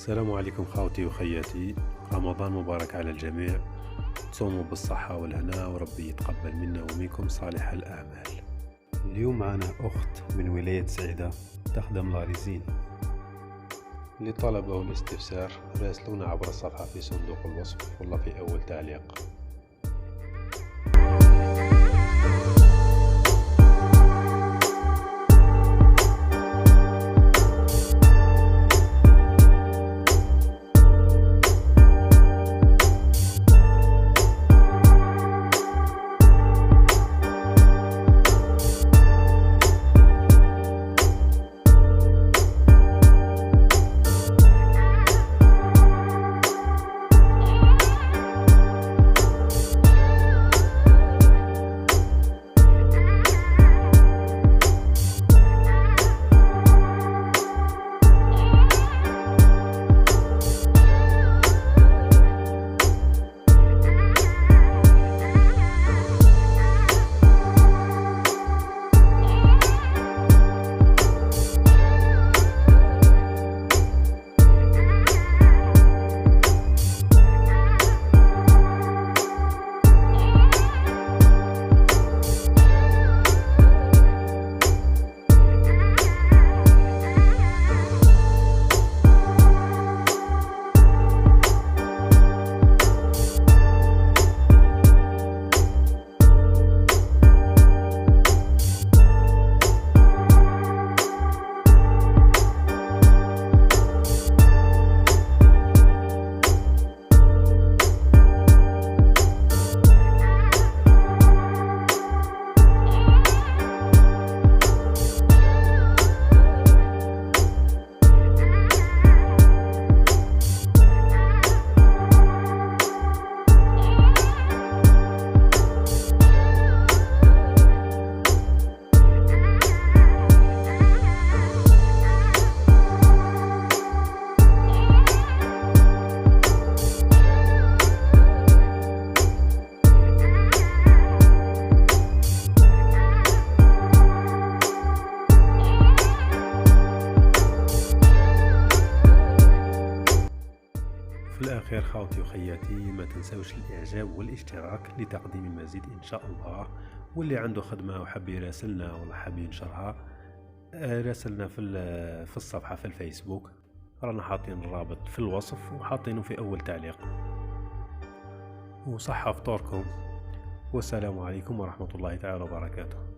السلام عليكم خاوتي وخياتي، رمضان مبارك على الجميع. تصوموا بالصحة والهنا وربي يتقبل منا ومنكم صالح الأعمال. اليوم معنا أخت من ولاية سعيدة تخدم لاريزين. للطلب أو الاستفسار راسلونا عبر الصفحة في صندوق الوصف ولا في أول تعليق. في الأخير خاوتي وخياتي، ما تنسوش الإعجاب والاشتراك لتقديم مزيد إن شاء الله. واللي عنده خدمة وحب يراسلنا ولا حب ينشرها راسلنا في الصفحة في الفيسبوك، رانا حاطين الرابط في الوصف وحاطينه في أول تعليق. وصحة فطوركم، والسلام عليكم ورحمة الله تعالى وبركاته.